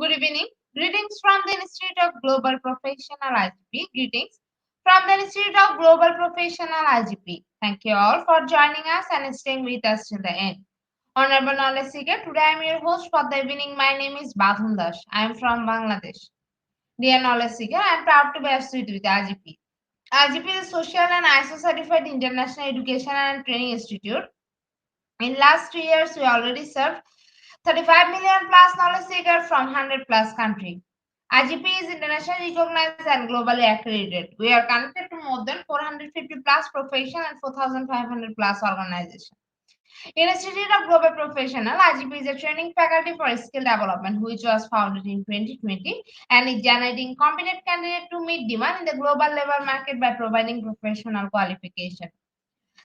Good evening. Greetings from the Institute of Global Professional IGP. Greetings from the Institute of Global Professional IGP. Thank you all for joining us and staying with us till the end. Honorable Knowledge Seeker, today I am your host for the evening. My name is Badhun Dash. I am from Bangladesh. Dear Knowledge Seeker, I am proud to be associated with IGP. IGP is a social and ISO certified international education and training institute. In last 3 years, we already served 35 million plus knowledge seekers from 100 plus countries. IGP is internationally recognized and globally accredited. We are connected to more than 450 plus professional and 4,500 plus organizations. Institute of Global Professional, IGP is a training faculty for skill development which was founded in 2020 and is generating competent candidates to meet demand in the global labor market by providing professional qualification.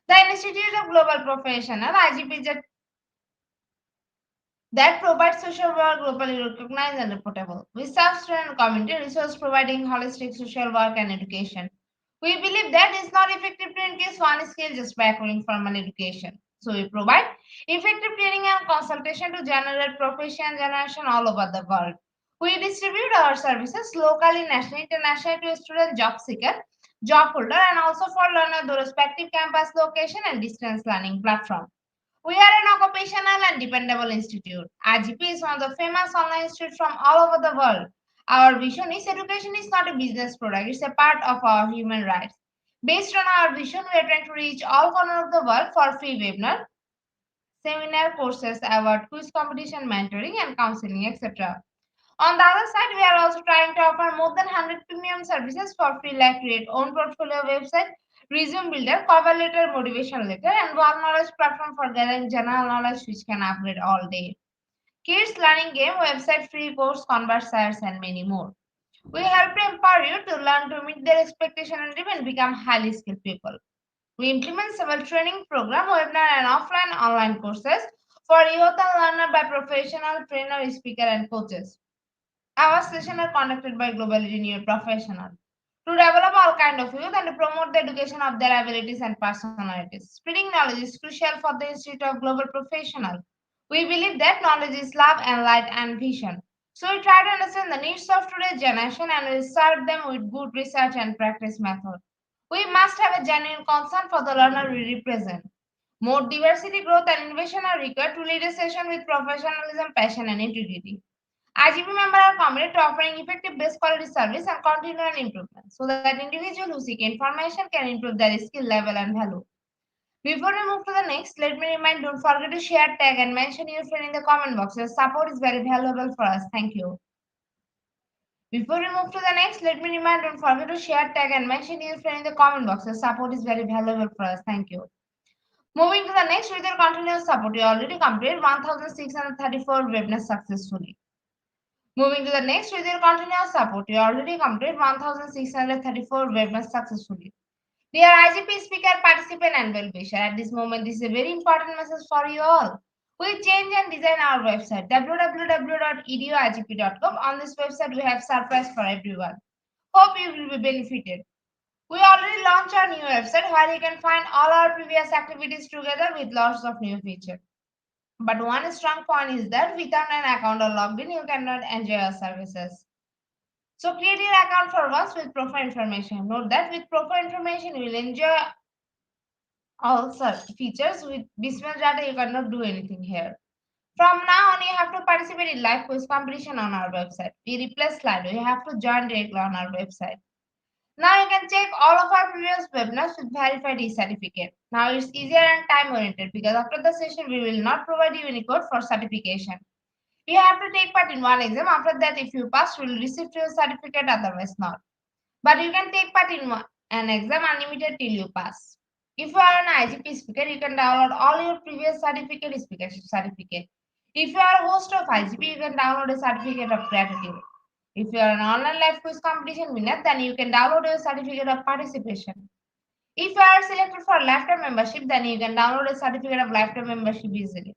The Institute of Global Professional, IGP, is a that provides social work globally recognized and reportable. We serve student and community resource providing holistic social work and education. We believe that it's not effective to increase one skill just by acquiring formal education. So we provide effective training and consultation to generate professional generation all over the world. We distribute our services locally, nationally, internationally to student job seeker, job holder, and also for learner the respective campus location and distance learning platform. We are an occupational and dependable institute. IGP is one of the famous online institutes from all over the world. Our vision is education is not a business product, it's a part of our human rights. Based on our vision, we are trying to reach all corners of the world for free webinar, seminar, courses, award, quiz competition, mentoring, and counseling, etc. On the other side, we are also trying to offer more than 100 premium services for free, like create own portfolio website, resume builder, cover letter, motivation letter, and one knowledge platform for gathering general knowledge which can upgrade all day. Kids learning game, website, free course, conversations, and many more. We help to empower you to learn to meet their expectation and even become highly skilled people. We implement several training program, webinar, and offline online courses for youth and learner by professional trainer, speaker, and coaches. Our sessions are conducted by globally renowned professionals to develop all kind of youth and to promote the education of their abilities and personalities. Spreading knowledge is crucial for the Institute of Global Professional. We believe that knowledge is love and light and vision. So we try to understand the needs of today's generation and we serve them with good research and practice method. We must have a genuine concern for the learner we represent. More diversity, growth, and innovation are required to lead a session with professionalism, passion, and integrity. IGP members are committed to offering effective best quality service and continual improvement so that individuals who seek information can improve their skill level and value. Before we move to the next, let me remind, don't forget to share, tag, and mention your friend in the comment box. Your support is very valuable for us. Thank you. Before we move to the next, let me remind, don't forget to share, tag, and mention your friend in the comment box. Your support is very valuable for us. Thank you. Moving to the next, with your continuous support, you already completed 1634 webinars successfully. Moving to the next, with your continuous support, you already completed 1634 webinars successfully. Dear IGP speaker, participant, and well-wisher, at this moment, this is a very important message for you all. We change and design our website www.eduigp.com. On this website, we have surprise for everyone. Hope you will be benefited. We already launched our new website where you can find all our previous activities together with lots of new features. But one strong point is that without an account or logged in, you cannot enjoy our services. So create your account for once with profile information. Note that with profile information, you will enjoy all such features. With business data, you cannot do anything here. From now on, you have to participate in live quiz competition on our website. We replace Slido. You have to join directly on our website. Now you can check all of our previous webinars with verified e-certificate. Now it's easier and time oriented because after the session, we will not provide you any code for certification. You have to take part in one exam. After that, if you pass, you will receive your certificate, otherwise not. But you can take part in an exam unlimited till you pass. If you are an IGP speaker, you can download all your previous certificate speakership certificate. If you are a host of IGP, you can download a certificate of gratitude. If you are an online live quiz competition winner, then you can download a certificate of participation. If you are selected for lifetime membership, then you can download a certificate of lifetime membership easily.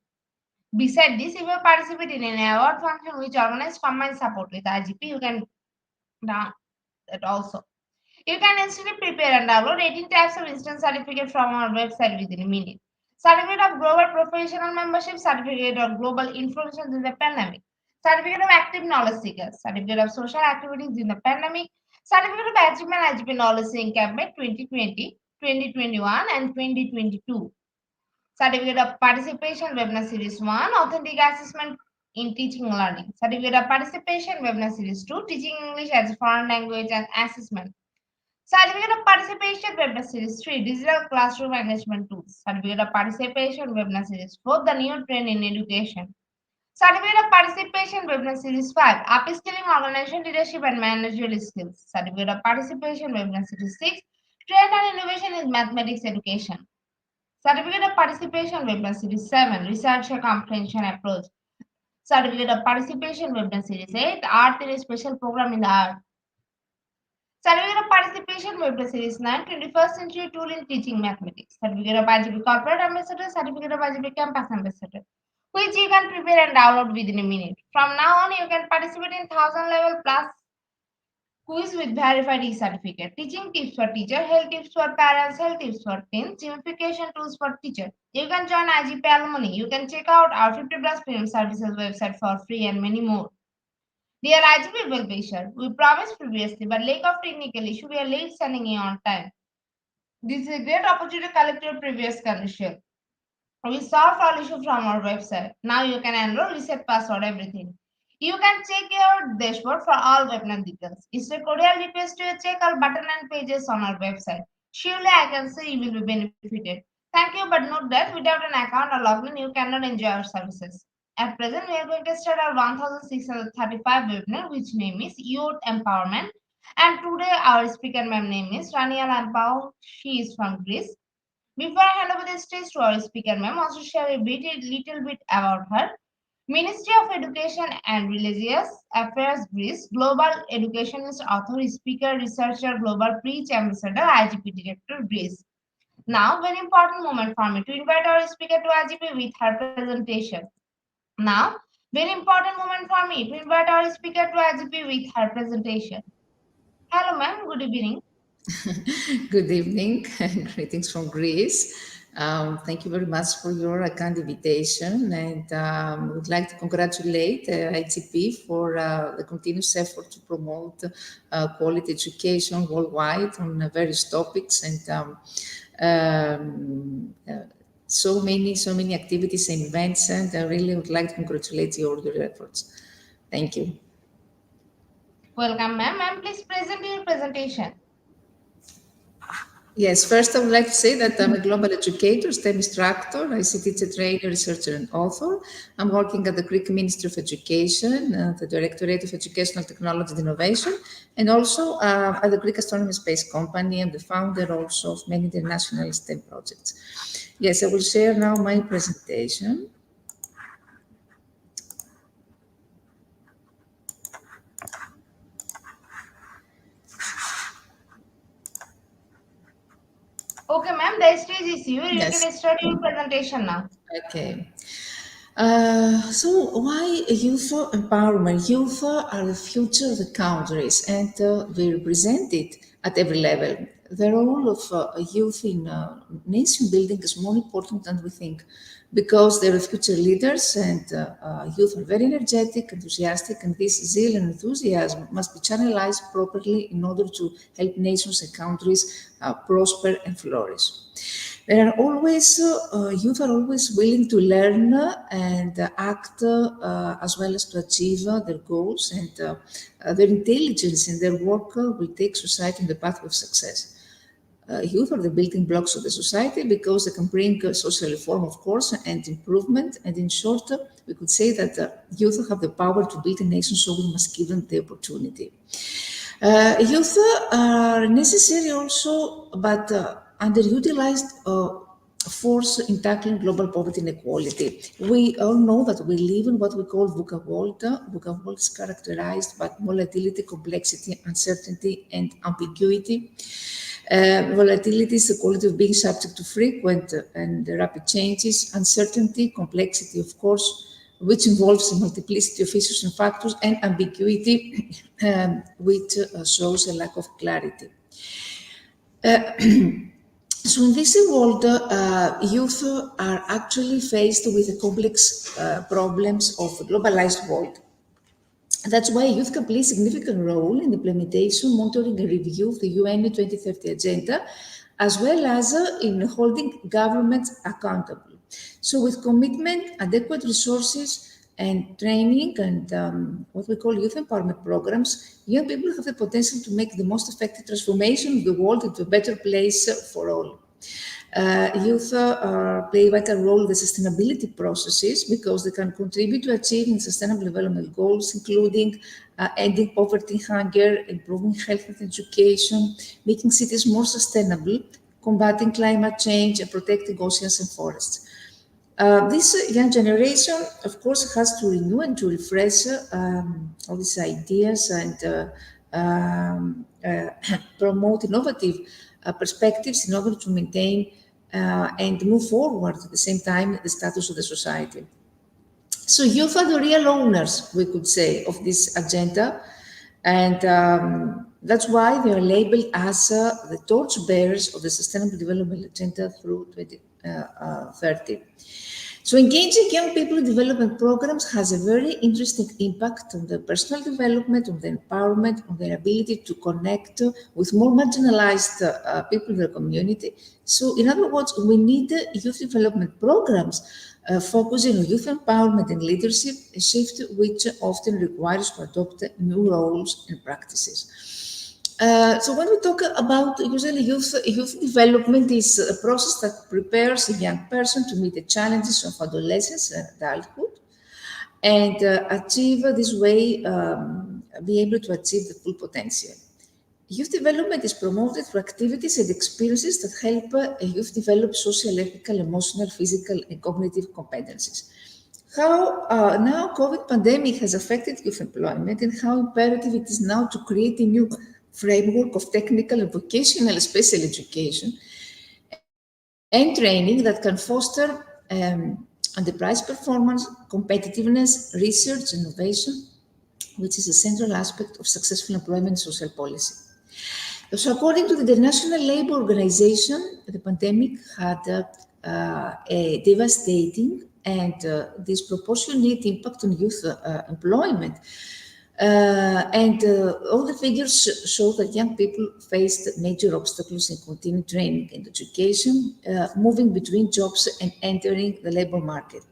Besides this, if you participate in an award function which organizes combined support with IGP, you can download that also. You can instantly prepare and download 18 types of instant certificate from our website within a minute. Certificate of Global Professional Membership, Certificate of Global Influence in the Pandemic, Certificate of Active Knowledge Seekers, Certificate of Social Activities in the Pandemic, Certificate of Achievement IGP Knowledge Seeking Campaign 2020, 2021, and 2022. Certificate of Participation Webinar Series 1, Authentic Assessment in Teaching and Learning. Certificate of Participation Webinar Series 2, Teaching English as a Foreign Language and Assessment. Certificate of Participation Webinar Series 3, Digital Classroom Management Tools. Certificate of Participation Webinar Series 4, The New Trend in Education. Certificate of Participation Webinar Series 5, Upskilling Organization Leadership and Managerial Skills. Certificate of Participation Webinar Series 6, Trend and Innovation in Mathematics Education. Certificate of Participation Webinar Series 7, Researcher Comprehension Approach. Certificate of Participation Webinar Series 8, Art in a Special Program in the Art. Certificate of Participation Webinar Series 9, 21st Century Tool in Teaching Mathematics. Certificate of IGP Corporate Ambassador, Certificate of IGP Campus Ambassador, which you can prepare and download within a minute. From now on, you can participate in 1000 level plus quiz with verified e-certificate. Teaching tips for teacher, health tips for parents, health tips for teens, gamification tools for teacher. You can join IGP Alumni. You can check out our 50 plus premium services website for free and many more. Dear IGP well-wisher, we promised previously, but lack of technical issue, we are late sending you on time. This is a great opportunity to collect your previous condition. We solved all issues from our website. Now you can enroll, reset password, everything. You can check your dashboard for all webinar details. It's a cordial request to check all button and pages on our website. Surely I can say you will be benefited. Thank you, but note that without an account or login, you cannot enjoy our services. At present, we are going to start our 1635 webinar, which name is Youth Empowerment. And today our speaker ma'am name is Rania Lampao. She is from Greece. Before I hand over the stage to our speaker ma'am, also share a little bit about her. Ministry of Education and Religious Affairs Greece, Global Educationist, author, speaker, researcher, Global Preach Ambassador, IGP Director, Greece. Now, very important moment for me to invite our speaker to IGP with her presentation. Now, very important moment for me to invite our speaker to IGP with her presentation. Hello, ma'am. Good evening. Good evening. Greetings from Greece. Thank you very much for your kind invitation, and would like to congratulate IGP for the continuous effort to promote quality education worldwide on various topics, and so many activities and events, and I really would like to congratulate you all your efforts. Thank you. Welcome, ma'am. Ma'am, please present your presentation. Yes, first I would like to say that I'm a global educator, STEM instructor, ICT teacher, trainer, researcher, and author. I'm working at the Greek Ministry of Education, the Directorate of Educational Technology and Innovation, and also at the Greek Astronomy Space Company. I'm the founder also of many international STEM projects. Yes, I will share now my presentation. Okay, ma'am, the stage is yours. You Yes, can start your presentation now. okay. So why youth empowerment? Youth are the future of the countries, and they represent it at every level. The role of youth in nation building is more important than we think, because they're the future leaders, and youth are very energetic, enthusiastic, and this zeal and enthusiasm must be channelized properly in order to help nations and countries prosper and flourish. There are always youth are always willing to learn and act as well as to achieve their goals, and their intelligence in their work will take society in the path of success. Youth are the building blocks of the society because they can bring social reform, of course, and improvement. And in short, we could say that youth have the power to build a nation, so we must give them the opportunity. Youth are necessary also, but underutilized force in tackling global poverty and inequality. We all know that we live in what we call VUCA world. VUCA world is characterized by volatility, complexity, uncertainty, and ambiguity. Volatility is the quality of being subject to frequent and rapid changes. Uncertainty, complexity, of course, which involves a multiplicity of issues and factors, and ambiguity, which shows a lack of clarity. So in this world, youth are actually faced with the complex problems of a globalized world. That's why youth can play a significant role in the implementation, monitoring, and review of the UN 2030 agenda, as well as in holding governments accountable. So, with commitment, adequate resources, and training, and what we call youth empowerment programs, young people have the potential to make the most effective transformation of the world into a better place for all. Youth play a vital role in the sustainability processes because they can contribute to achieving sustainable development goals, including ending poverty, hunger, improving health and education, making cities more sustainable, combating climate change, and protecting oceans and forests. This young generation, of course, has to renew and to refresh all these ideas and promote innovative perspectives in order to maintain and move forward at the same time the status of the society. So youth are the real owners, we could say, of this agenda, and that's why they are labeled as the torchbearers of the Sustainable Development Agenda through 2030. So engaging young people in development programs has a very interesting impact on their personal development, on their empowerment, on their ability to connect with more marginalized people in their community. So in other words, we need youth development programs focusing on youth empowerment and leadership, a shift which often requires to adopt new roles and practices. So when we talk about usually youth development is a process that prepares a young person to meet the challenges of adolescence and adulthood, and achieve this way, be able to achieve the full potential. Youth development is promoted through activities and experiences that help a youth develop social, ethical, emotional, physical, and cognitive competencies. How now COVID pandemic has affected youth employment, and how imperative it is now to create a new framework of technical and vocational special education and training that can foster enterprise performance, competitiveness, research, innovation, which is a central aspect of successful employment and social policy. So according to the International Labour Organization, the pandemic had a devastating and disproportionate impact on youth employment. All the figures show that young people faced major obstacles in continuing training and education, moving between jobs and entering the labor market.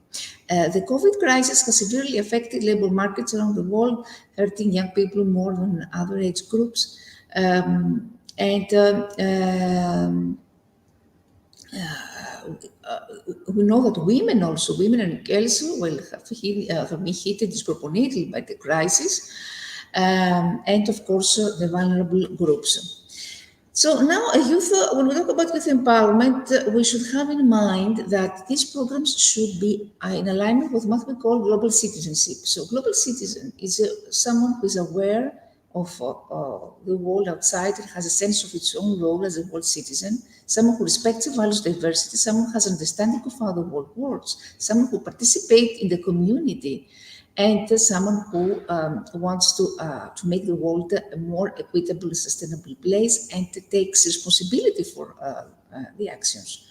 The COVID crisis has severely affected labor markets around the world, hurting young people more than other age groups. And we know that women and girls will have been hit disproportionately by the crisis, and of course the vulnerable groups. So now, when we talk about youth empowerment, we should have in mind that these programs should be in alignment with what we call global citizenship. So, global citizen is someone who is aware of the world outside and has a sense of its own role as a world citizen, someone who respects and values diversity, someone who has understanding of how the world works, someone who participates in the community, and someone who wants to make the world a more equitable, sustainable place and takes responsibility for the actions.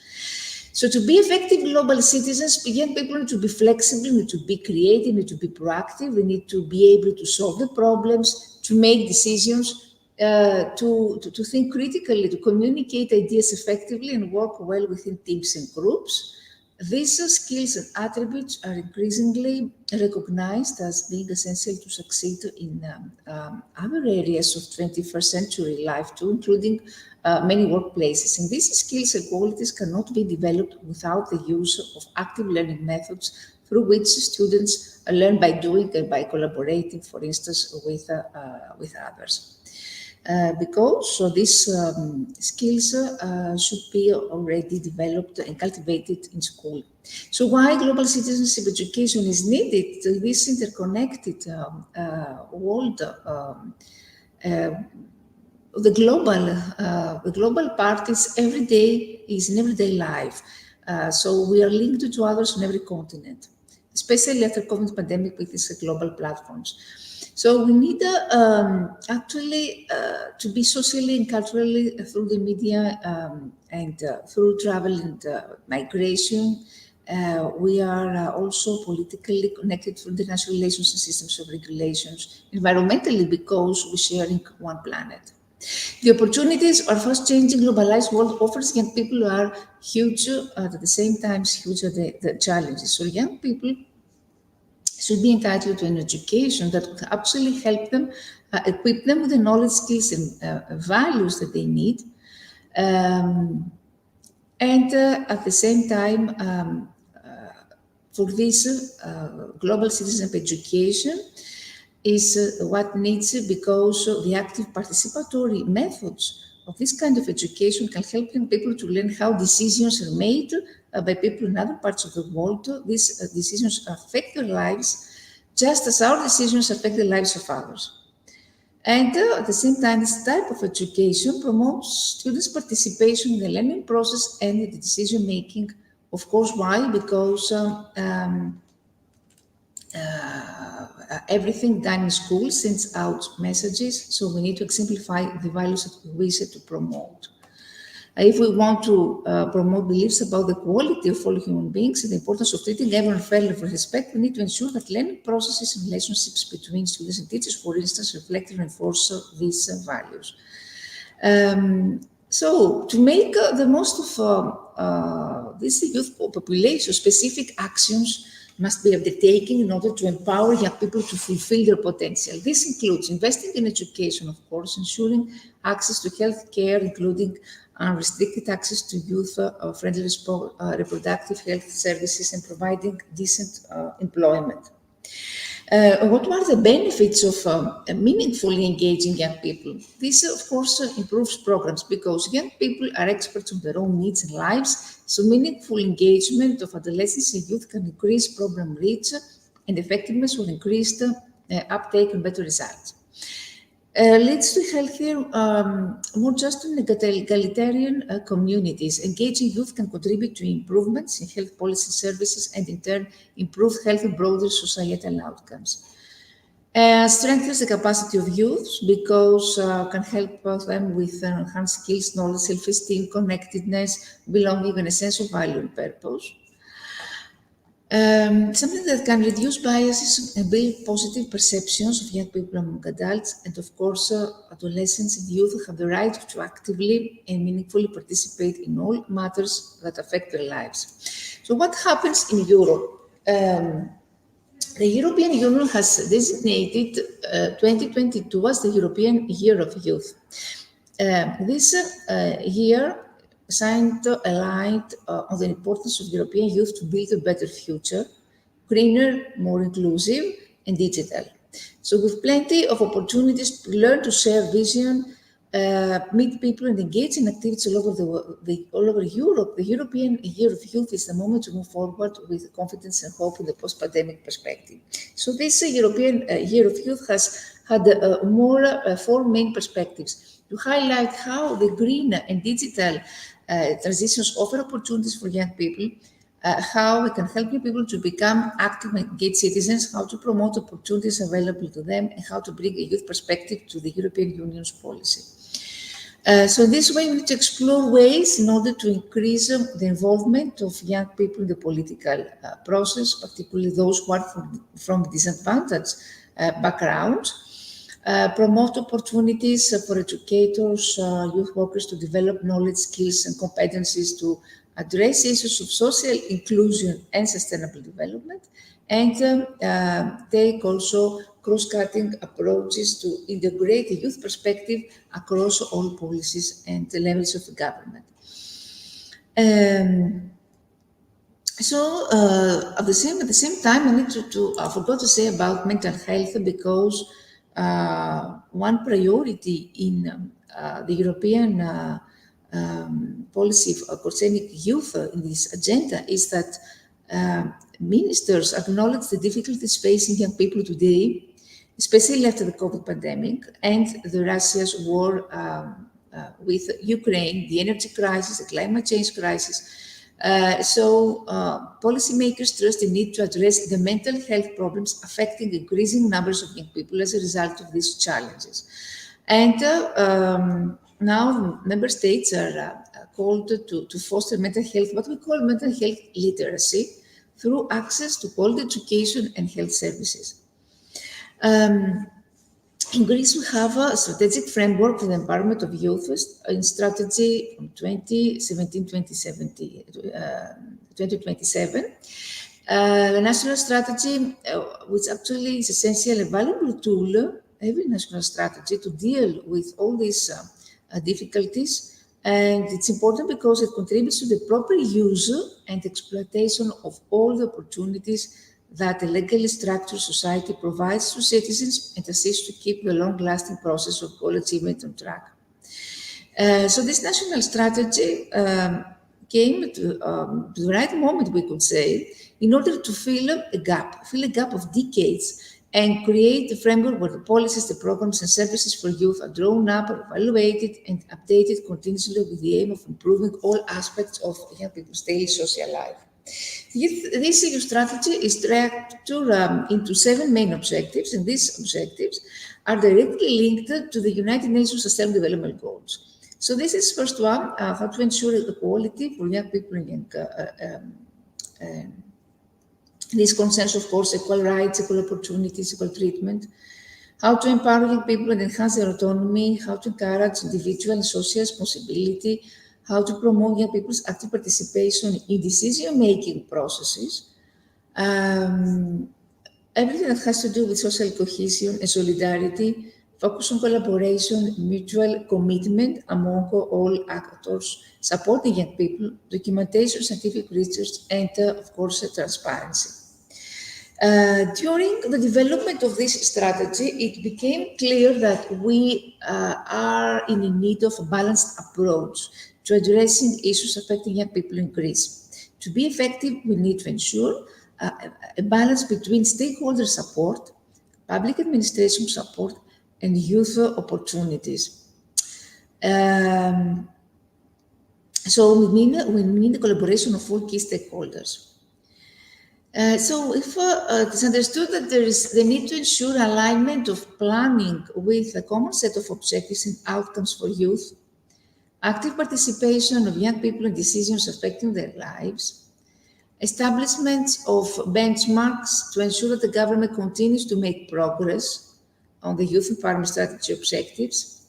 So to be effective global citizens, young people need to be flexible, need to be creative, need to be proactive, they need to be able to solve the problems, to make decisions, to think critically, to communicate ideas effectively and work well within teams and groups. These skills and attributes are increasingly recognized as being essential to succeed in other areas of 21st century life too, including many workplaces. And these skills and qualities cannot be developed without the use of active learning methods through which students learn by doing and by collaborating, for instance, with others. Because these skills should be already developed and cultivated in school. So why global citizenship education is needed? This interconnected world, the global part is in everyday life. So we are linked to others on every continent, especially after COVID pandemic with these global platforms. So we need actually to be socially and culturally through the media and through travel and migration. We are also politically connected through international relations and systems of regulations, environmentally because we share in one planet. The opportunities our fast-changing globalized world offers young people are huge, at the same time huge are the challenges. So young people should be entitled to an education that would actually help them, equip them with the knowledge, skills, and values that they need. And at the same time, for this global citizenship education is what needs, because the active participatory methods of this kind of education can help young people to learn how decisions are made by people in other parts of the world. These decisions affect their lives just as our decisions affect the lives of others. And at the same time, this type of education promotes students' participation in the learning process and the decision making. Of course, why? Because everything done in school sends out messages, so we need to exemplify the values that we wish to promote. If we want to promote beliefs about the quality of all human beings and the importance of treating everyone fairly with respect, we need to ensure that learning processes and relationships between students and teachers, for instance, reflect and reinforce these values. So, to make the most of this youth population, specific actions must be undertaken in order to empower young people to fulfill their potential. This includes investing in education, of course, ensuring access to health care, including unrestricted access to youth-friendly reproductive health services, and providing decent employment. What are the benefits of meaningfully engaging young people? This, of course, improves programs because young people are experts on their own needs and lives. So meaningful engagement of adolescents and youth can increase program reach and effectiveness with increased uptake and better results. Leads to healthier, more just and egalitarian communities. Engaging youth can contribute to improvements in health policy services and in turn improve health and broader societal outcomes. Strengthens the capacity of youth because can help them with enhanced skills, knowledge, self-esteem, connectedness, belonging, and a sense of value and purpose. Something that can reduce biases and build positive perceptions of young people among adults. And of course, adolescents and youth have the right to actively and meaningfully participate in all matters that affect their lives. So what happens in Europe? The European Union has designated 2022 as the European Year of Youth. This year signed a light on the importance of European youth to build a better future, greener, more inclusive, and digital. So with plenty of opportunities to learn, to share vision, meet people and engage in activities all over Europe, the European Year of Youth is the moment to move forward with confidence and hope in the post-pandemic perspective. So this European Year of Youth has had four main perspectives to highlight how the green and digital transitions offer opportunities for young people, how we can help young people to become active and engaged citizens, how to promote opportunities available to them, and how to bring a youth perspective to the European Union's policy. So in this way, we need to explore ways in order to increase the involvement of young people in the political process, particularly those who are from disadvantaged backgrounds, promote opportunities for educators, youth workers to develop knowledge, skills, and competencies to address issues of social inclusion and sustainable development, and take also cross-cutting approaches to integrate a youth perspective across all policies and the levels of the government. At the same time, I need I forgot to say about mental health, because one priority in the European policy concerning youth in this agenda is that ministers acknowledge the difficulties facing young people today, especially after the COVID pandemic and the Russia's war with Ukraine, the energy crisis, the climate change crisis. Policymakers trust the need to address the mental health problems affecting increasing numbers of young people as a result of these challenges. And now member states are called to foster mental health, what we call mental health literacy, through access to quality education and health services. In Greece, we have a strategic framework for the empowerment of youth in strategy from 2027. The national strategy, which actually is essentially a valuable tool, every national strategy, to deal with all these difficulties. And it's important because it contributes to the proper use and exploitation of all the opportunities that a legally structured society provides to citizens and assists to keep the long-lasting process of goal achievement on track. So this national strategy came to the right moment, we could say, in order to fill a gap of decades and create a framework where the policies, the programs and services for youth are drawn up, evaluated and updated continuously with the aim of improving all aspects of young people's daily social life. This EU strategy is structured into 7 main objectives, and these objectives are directly linked to the United Nations Sustainable Development Goals. So this is first one, how to ensure equality for young people and young this concerns, of course, equal rights, equal opportunities, equal treatment, how to empower young people and enhance their autonomy, how to encourage individual and social responsibility, how to promote young people's active participation in decision-making processes, everything that has to do with social cohesion and solidarity, focus on collaboration, mutual commitment among all actors, supporting young people, documentation, scientific research, and, of course, transparency. During the development of this strategy, it became clear that we are in need of a balanced approach to addressing issues affecting young people in Greece. To be effective, we need to ensure a balance between stakeholder support, public administration support, and youth opportunities. So we need the collaboration of all key stakeholders. So if it is understood that there is the need to ensure alignment of planning with a common set of objectives and outcomes for youth, active participation of young people in decisions affecting their lives, establishment of benchmarks to ensure that the government continues to make progress on the youth empowerment strategy objectives,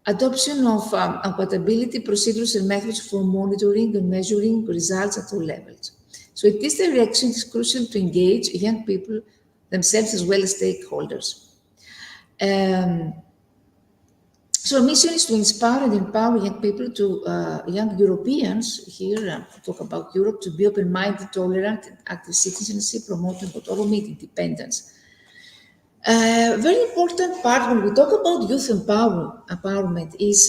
adoption of compatibility procedures and methods for monitoring and measuring results at all levels. So in this direction, it is crucial to engage young people themselves as well as stakeholders. So our mission is to inspire and empower young people young Europeans here, talk about Europe, to be open-minded, tolerant, and active citizenship, promoting autonomy and independence. Very important part when we talk about youth empowerment is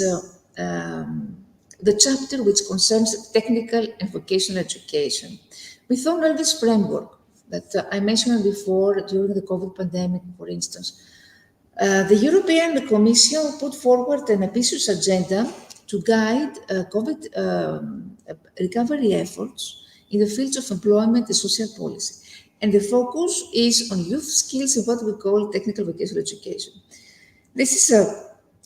the chapter which concerns technical and vocational education. Within all this framework that I mentioned before during the COVID pandemic, for instance, the European Commission put forward an ambitious agenda to guide COVID recovery efforts in the fields of employment and social policy. And the focus is on youth skills and what we call technical vocational education. This is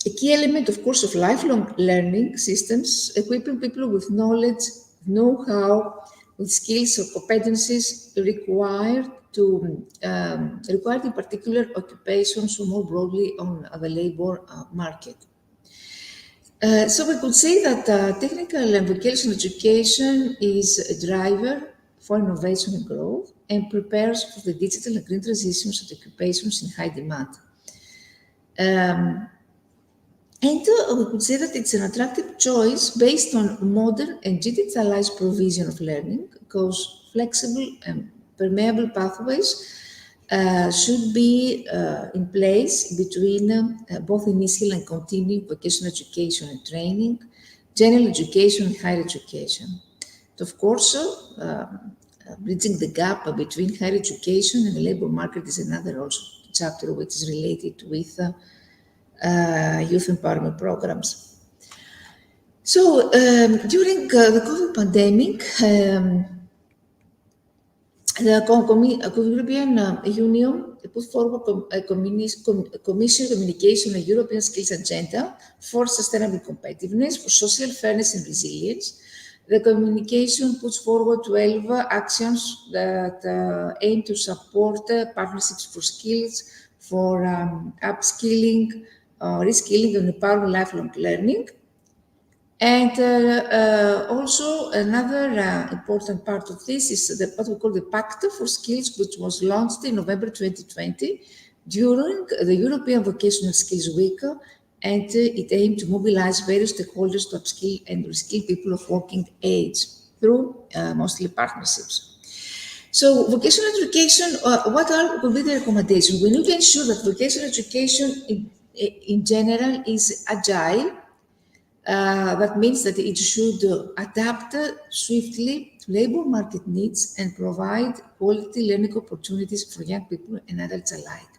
a key element, of course, of lifelong learning systems, equipping people with knowledge, know-how, with skills or competencies required in particular occupations or more broadly on the labor market. So we could say that technical and vocational education is a driver for innovation and growth and prepares for the digital and green transitions of occupations in high demand. And we could say that it's an attractive choice based on modern and digitalized provision of learning, because flexible and permeable pathways should be in place between both initial and continuing vocational education and training, general education and higher education. And of course, bridging the gap between higher education and the labor market is another also chapter which is related with youth empowerment programs. So during the COVID pandemic, the European Union put forward a Commission Communication on European Skills Agenda for Sustainable Competitiveness, for Social Fairness and Resilience. The communication puts forward 12 actions that aim to support partnerships for skills, for upskilling, reskilling and empowering lifelong learning. And also another important part of this is what we call the Pact for Skills, which was launched in November 2020 during the European Vocational Skills Week, and it aimed to mobilize various stakeholders to upskill and reskill people of working age through mostly partnerships. So vocational education, what would be the recommendation? We need to ensure that vocational education in general is agile. That means that it should adapt swiftly to labor market needs and provide quality learning opportunities for young people and adults alike.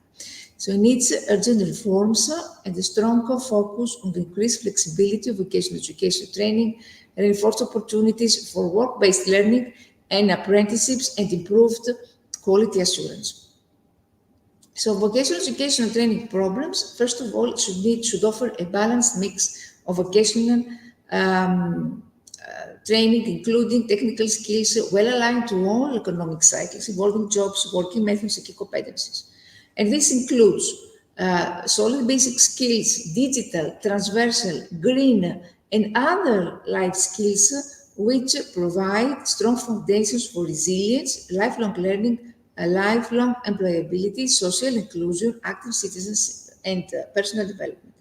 So it needs urgent reforms and a stronger focus on the increased flexibility of vocational education training, reinforced opportunities for work-based learning and apprenticeships, and improved quality assurance. So vocational education and training programs, first of all, should offer a balanced mix of vocational training, including technical skills well aligned to all economic cycles involving jobs, working methods, and key competencies. And this includes solid basic skills, digital, transversal, green, and other life skills which provide strong foundations for resilience, lifelong learning, lifelong employability, social inclusion, active citizens, and personal development.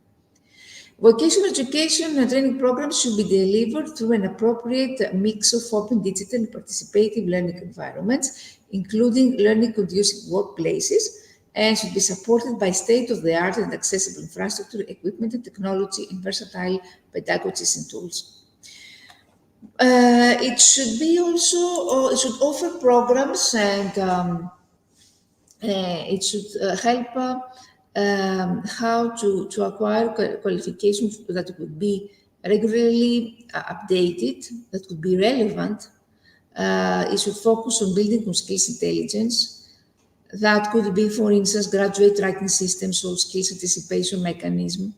Vocational education and training programs should be delivered through an appropriate mix of open, digital, and participative learning environments, including learning-conducive workplaces, and should be supported by state-of-the-art and accessible infrastructure, equipment, and technology, and versatile pedagogies and tools. It should be also, it should offer programs, and it should help how to acquire qualifications that would be regularly updated, that would be relevant. It should focus on building on skills intelligence. That could be, for instance, graduate tracking systems or skills anticipation mechanism.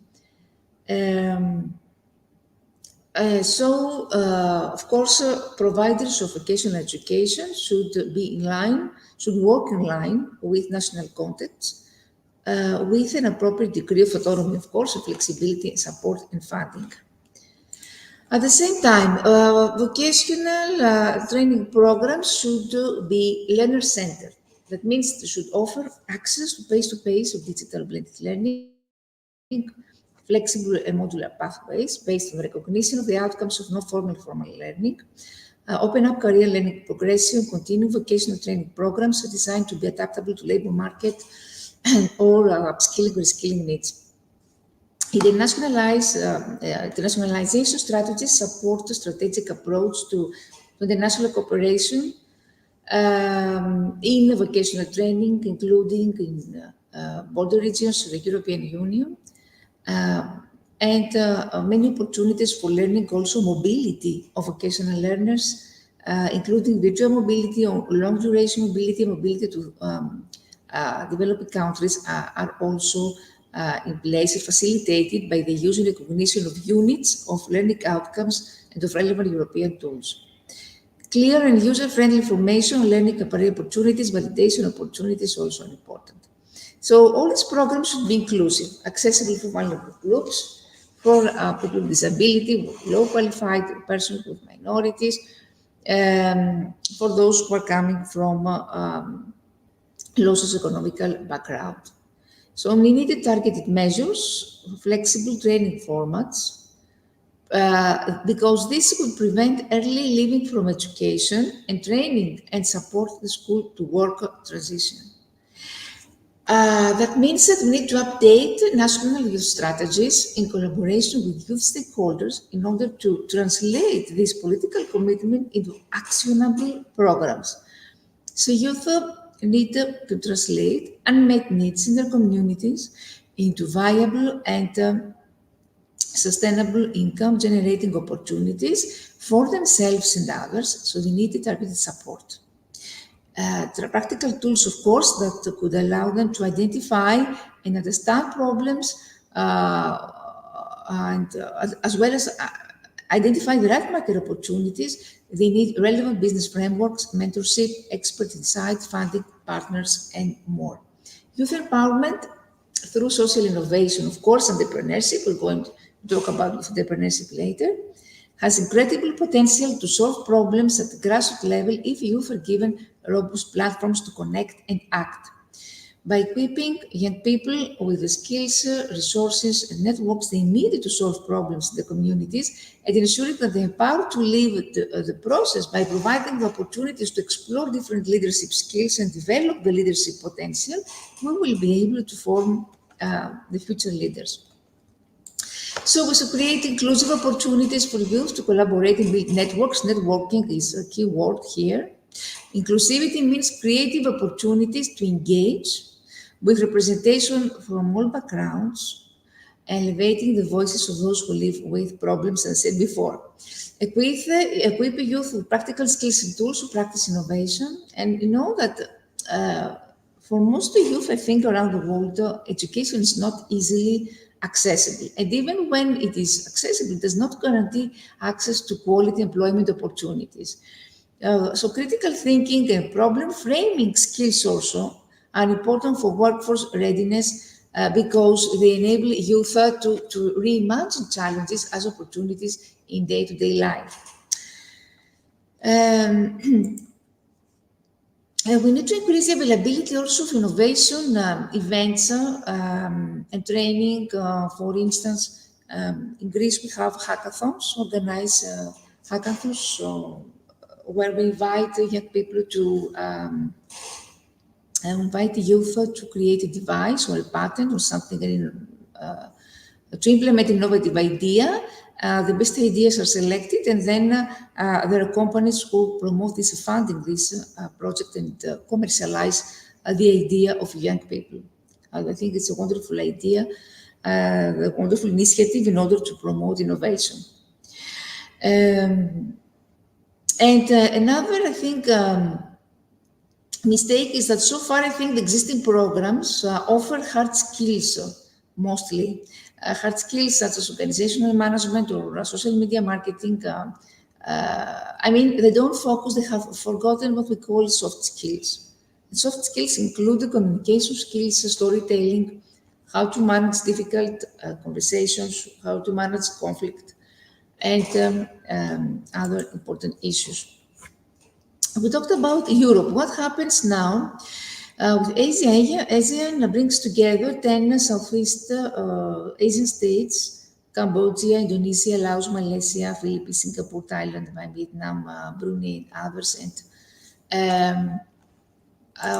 Of course, providers of vocational education should work in line with national contexts, with an appropriate degree of autonomy, of course, of flexibility, support, and funding. At the same time, vocational training programs should be learner-centered. That means they should offer access to face-to-face or digital blended learning, flexible and modular pathways based on the recognition of the outcomes of non-formal formal learning, open up career learning progression, continuing vocational training programs are designed to be adaptable to labor market or upskilling or reskilling needs. Internationalization strategies support the strategic approach to international cooperation in vocational training, including in border regions of the European Union, and many opportunities for learning, also mobility of vocational learners, including virtual mobility, or long duration mobility, mobility to developing countries are also in place, facilitated by the use and recognition of units of learning outcomes and of relevant European tools. Clear and user-friendly information on learning career opportunities, validation opportunities also are important. So all these programs should be inclusive, accessible for vulnerable groups, for people with disability, low qualified persons with minorities, for those who are coming from low socioeconomic background. So we needed targeted measures, flexible training formats, because this would prevent early leaving from education and training and support the school to work transition. That means that we need to update national youth strategies in collaboration with youth stakeholders in order to translate this political commitment into actionable programs. So youth need to translate unmet needs in their communities into viable and sustainable income generating opportunities for themselves and others, so they need targeted support. There are practical tools, of course, that could allow them to identify and understand problems and as well as identify the right market opportunities. They need relevant business frameworks, mentorship, expert insight, funding, partners, and more. Youth empowerment through social innovation, of course, entrepreneurship, we're going to talk about entrepreneurship later, has incredible potential to solve problems at the grassroots level if youth are given robust platforms to connect and act. By equipping young people with the skills, resources, and networks they need to solve problems in the communities, and ensuring that they are empowered to live the process by providing the opportunities to explore different leadership skills and develop the leadership potential, we will be able to form the future leaders. So we should create inclusive opportunities for youth to collaborate and build networks. Networking is a key word here. Inclusivity means creative opportunities to engage with representation from all backgrounds, elevating the voices of those who live with problems, as I said before. Equip youth with practical skills and tools to practice innovation. And you know that for most youth, I think, around the world, education is not easily accessible. And even when it is accessible, it does not guarantee access to quality employment opportunities. So critical thinking and problem framing skills also are important for workforce readiness because they enable youth to reimagine challenges as opportunities in day-to-day life. We need to increase the availability also of innovation events and training. For instance, in Greece, we have hackathons, organized hackathons where we invite young people to invite the youth to create a device or a patent or something to implement an innovative idea. The best ideas are selected, and then there are companies who promote this, funding this project and commercialize the idea of young people. I think it's a wonderful idea, a wonderful initiative in order to promote innovation. And another, I think, mistake is that so far, I think the existing programs offer hard skills mostly. Hard skills such as organizational management or social media marketing. I mean, they don't focus, they have forgotten what we call soft skills. And soft skills include the communication skills, storytelling, how to manage difficult conversations, how to manage conflict, and other important issues. We talked about Europe. What happens now? With ASEAN brings together 10 Southeast Asian states: Cambodia, Indonesia, Laos, Malaysia, Philippines, Singapore, Thailand, Vietnam, Brunei, and others. And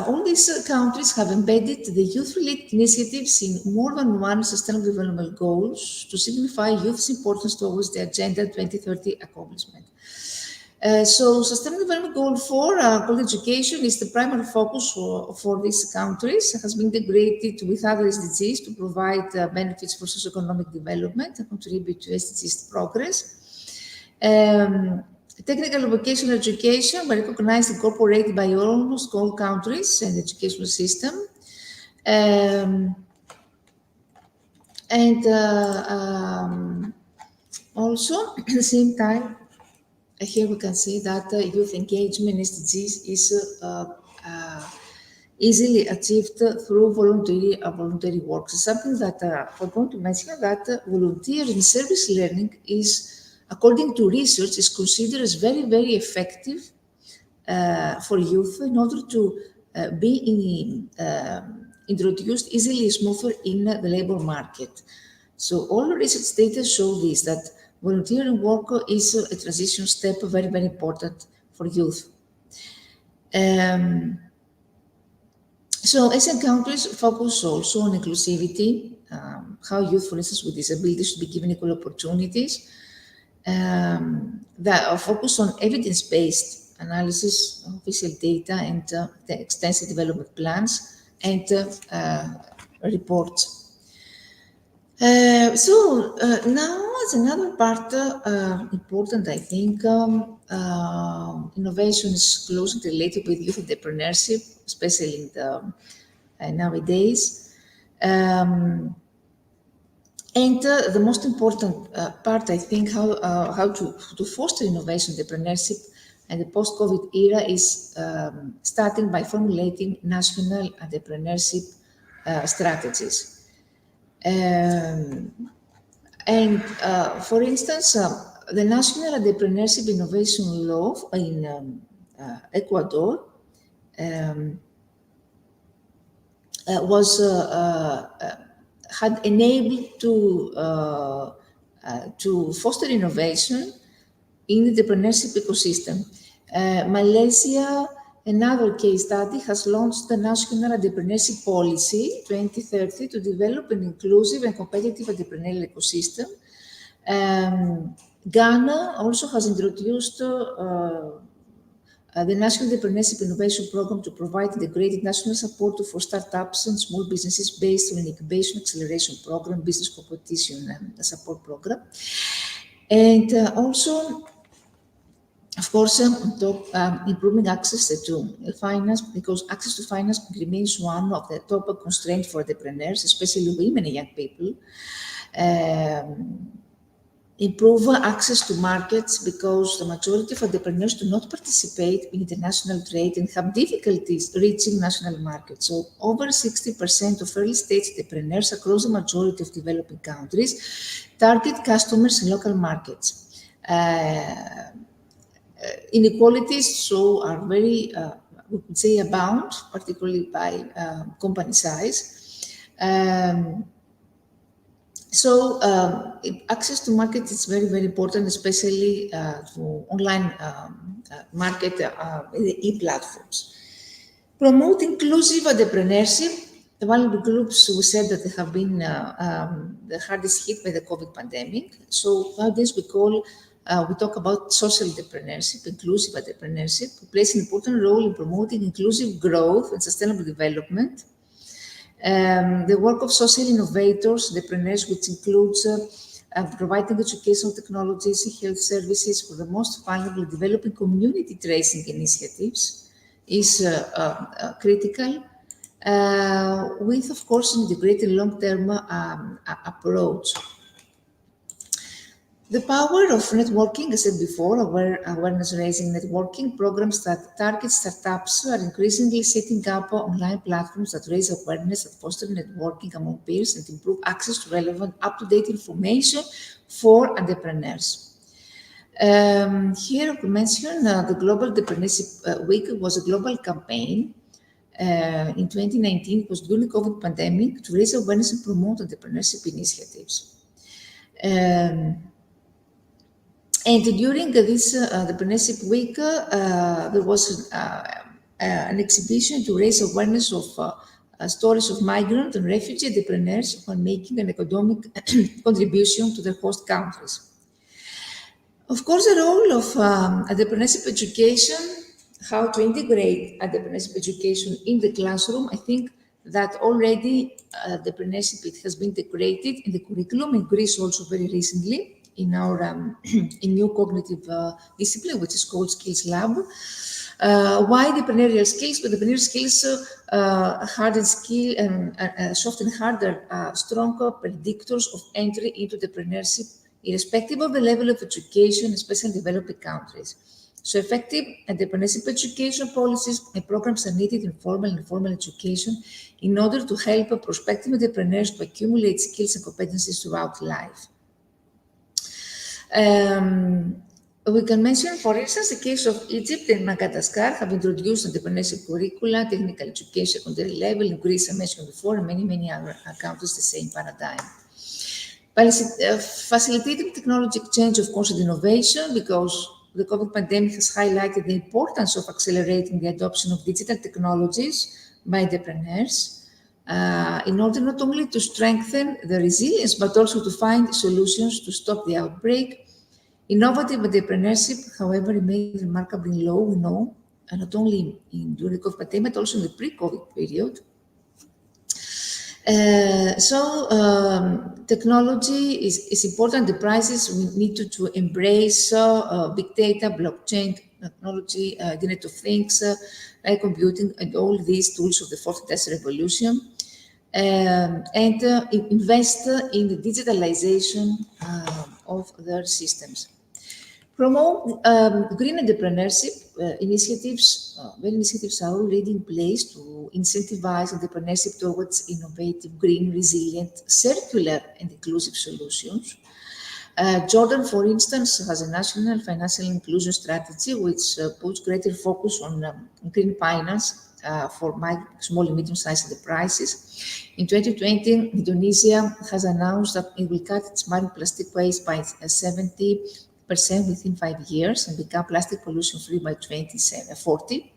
all these countries have embedded the youth-related initiatives in more than one Sustainable Development Goals to signify youth's importance towards the Agenda 2030 accomplishment. So Sustainable Development Goal 4, quality education, is the primary focus for these countries. It has been integrated with other SDGs to provide benefits for socioeconomic development and contribute to SDGs progress. Technical and vocational education were recognized and incorporated by almost all countries and educational system. Also, at the same time, here we can see that youth engagement in SDGs is easily achieved through voluntary work. Something that I want to mention that volunteer in service learning is, according to research, is considered as very, very effective for youth in order to be introduced easily and smoother in the labor market. So all the research data show this, that volunteering work is a transition step, very, very important for youth. So Asian countries focus also on inclusivity, how youth, for instance, with disabilities should be given equal opportunities. That focus on evidence-based analysis of official data and the extensive development plans and reports. Now, as another part important, I think, innovation is closely related with youth entrepreneurship, especially in the nowadays. And the most important part, I think, how to foster innovation entrepreneurship and the post-COVID era is starting by formulating national entrepreneurship strategies. For instance, the National Entrepreneurship Innovation Law in Ecuador had enabled to foster innovation in the entrepreneurship ecosystem. Malaysia, another case study, has launched the National Entrepreneurship Policy 2030 to develop an inclusive and competitive entrepreneurial ecosystem. Ghana also has introduced the National Entrepreneurship Innovation Program to provide integrated national support for startups and small businesses based on an incubation acceleration program, business competition support program. And also, of course, improving access to finance, because access to finance remains one of the top constraints for entrepreneurs, especially women and young people. Improve access to markets, because the majority of entrepreneurs do not participate in international trade and have difficulties reaching national markets. So over 60% of early-stage entrepreneurs across the majority of developing countries target customers in local markets. Inequalities so are very, we could say, abound, particularly by company size. Access to market is very, very important, especially to online market, the e-platforms. Promote inclusive entrepreneurship. One of the groups we said that they have been the hardest hit by the COVID pandemic. So nowadays we talk about social entrepreneurship, inclusive entrepreneurship, who plays an important role in promoting inclusive growth and sustainable development. The work of social innovators, entrepreneurs, which includes providing educational technologies, health services for the most vulnerable developing community tracing initiatives, is critical, with, of course, an integrated long-term approach. The power of networking, as I said before, awareness-raising networking programs that target startups are increasingly setting up online platforms that raise awareness, that foster networking among peers, and improve access to relevant, up-to-date information for entrepreneurs. Here, we mention the Global Entrepreneurship Week was a global campaign in 2019, it was during the COVID pandemic, to raise awareness and promote entrepreneurship initiatives. And during this entrepreneurship week, there was an exhibition to raise awareness of stories of migrant and refugee entrepreneurs who are making an economic contribution to their host countries. Of course, the role of entrepreneurship education, how to integrate entrepreneurship education in the classroom, I think that already entrepreneurship, it has been integrated in the curriculum in Greece also very recently in our in new cognitive discipline, which is called Skills Lab. Why entrepreneurial skills? But entrepreneurial skills, hard and skill, and soft and hard are stronger predictors of entry into entrepreneurship, irrespective of the level of education, especially in developing countries. So effective entrepreneurship education policies and programs are needed in formal and informal education in order to help prospective entrepreneurs to accumulate skills and competencies throughout life. We can mention, for instance, the case of Egypt and Madagascar have introduced entrepreneurship curricula, technical education, secondary level. In Greece, I mentioned before, and many other countries, the same paradigm. Facilitating technology exchange, of course, and innovation, because the COVID pandemic has highlighted the importance of accelerating the adoption of digital technologies by entrepreneurs in order not only to strengthen the resilience, but also to find solutions to stop the outbreak. Innovative entrepreneurship, however, remains remarkably low, we know, and not only during the COVID pandemic, but also in the pre-COVID period. Technology is important. Enterprises need to embrace big data, blockchain technology, Internet of Things, like computing, and all these tools of the fourth industrial revolution, and invest in the digitalization of their systems. Promote green entrepreneurship initiatives. Initiatives are already in place to incentivize entrepreneurship towards innovative, green, resilient, circular, and inclusive solutions. Jordan, for instance, has a national financial inclusion strategy which puts greater focus on green finance for small and medium-sized enterprises. In 2020, Indonesia has announced that it will cut its marine plastic waste by 70% within 5 years and become plastic pollution-free by 2040.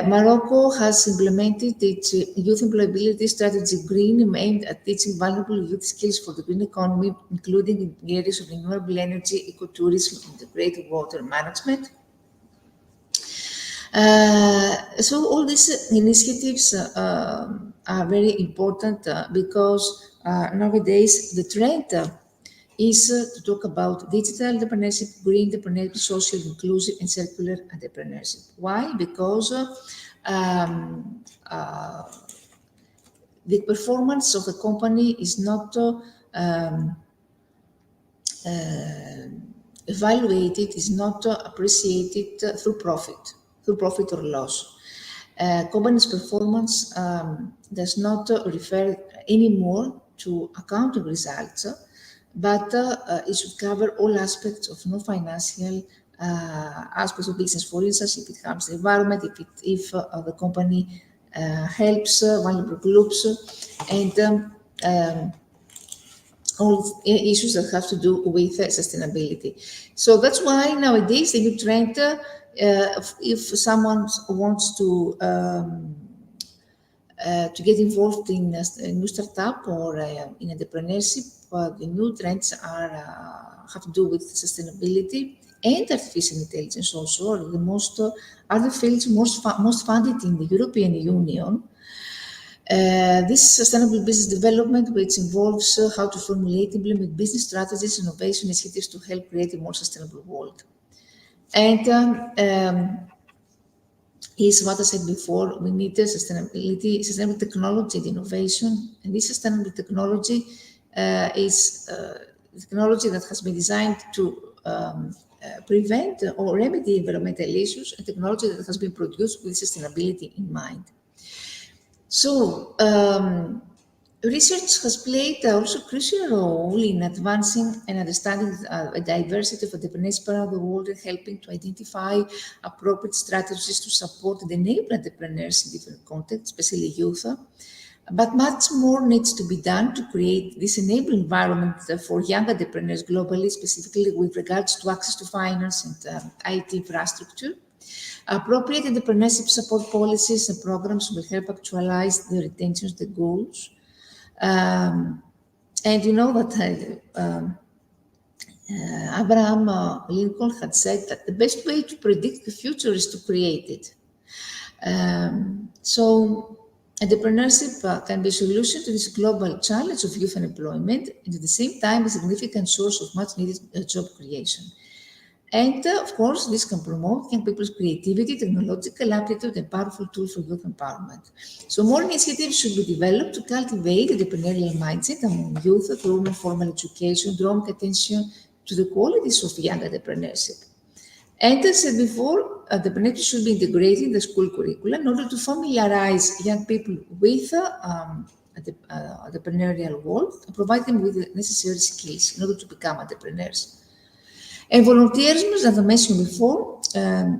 Morocco has implemented its youth employability strategy Green, aimed at teaching valuable youth skills for the green economy, including in the areas of renewable energy, ecotourism, and integrated water management. So all these initiatives are very important because nowadays the trend is to talk about digital entrepreneurship, green entrepreneurship, social, inclusive, and circular entrepreneurship. Why? Because the performance of the company is not evaluated, is not appreciated through profit or loss. Company's performance does not refer anymore to accounting results, but it should cover all aspects of non-financial aspects of business. For instance, if it harms the environment, if the company helps vulnerable groups, and all issues that have to do with sustainability. So that's why nowadays the new trend, if someone wants to get involved in a new startup or in entrepreneurship, the new trends have to do with sustainability and artificial intelligence also, are the fields most funded in the European Union. This sustainable business development, which involves how to formulate, implement business strategies, innovation initiatives to help create a more sustainable world. And is what I said before, we need sustainable technology and innovation. And this sustainable technology is technology that has been designed to prevent or remedy environmental issues, and technology that has been produced with sustainability in mind. So, Research has played also a crucial role in advancing and understanding a diversity of entrepreneurs around the world and helping to identify appropriate strategies to support and enable entrepreneurs in different contexts, especially youth. But much more needs to be done to create this enabling environment for young entrepreneurs globally, specifically with regards to access to finance and IT infrastructure. Appropriate entrepreneurship support policies and programs will help actualize their intentions, the goals. And you know that Abraham Lincoln had said that the best way to predict the future is to create it. So entrepreneurship can be a solution to this global challenge of youth unemployment and at the same time a significant source of much needed job creation. And of course, this can promote young people's creativity, technological aptitude, and powerful tool for youth empowerment. So more initiatives should be developed to cultivate the entrepreneurial mindset among youth through non-formal education, drawing attention to the qualities of young entrepreneurship. And as I said before, entrepreneurship should be integrated in the school curriculum in order to familiarize young people with the entrepreneurial world and provide them with the necessary skills in order to become entrepreneurs. And volunteerism, as I mentioned before,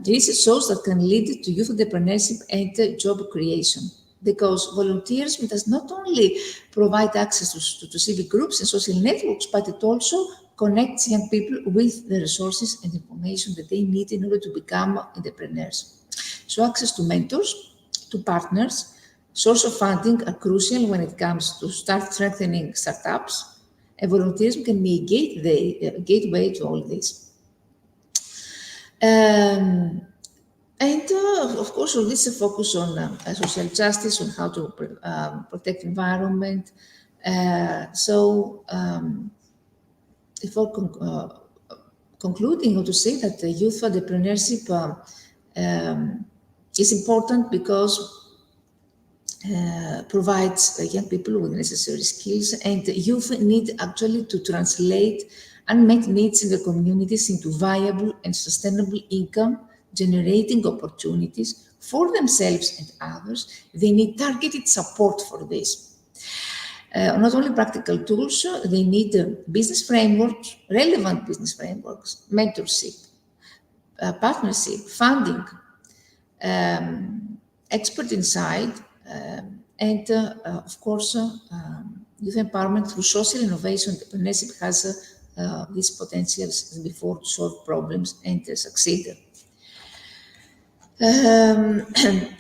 research shows that can lead to youth entrepreneurship and job creation. Because volunteerism does not only provide access to civic groups and social networks, but it also connects young people with the resources and information that they need in order to become entrepreneurs. So access to mentors, to partners, source of funding are crucial when it comes to start strengthening startups. And volunteerism can be a gateway to all this. And of course, all this is a focus on social justice, on how to protect environment. Before concluding, I want to say that the youth entrepreneurship is important because provides young people with necessary skills, and youth need actually to translate unmet needs in the communities into viable and sustainable income generating opportunities for themselves and others. They need targeted support for this. Not only practical tools, they need business frameworks, relevant business frameworks, mentorship, partnership, funding, expert insight, and of course, youth empowerment through social innovation. Entrepreneurship has these potentials as before to solve problems and succeed.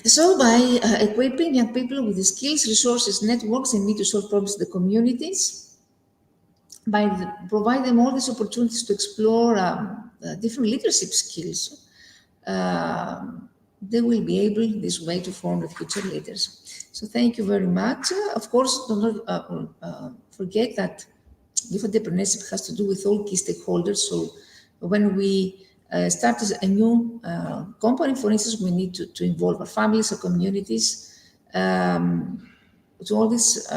So by equipping young people with the skills, resources, networks they need to solve problems in the communities, by provide them all these opportunities to explore different leadership skills, they will be able this way to form the future leaders. So thank you very much. Of course, don't forget that youth entrepreneurship has to do with all key stakeholders. So when we start a new company, for instance, we need to involve our families, our communities, to all this,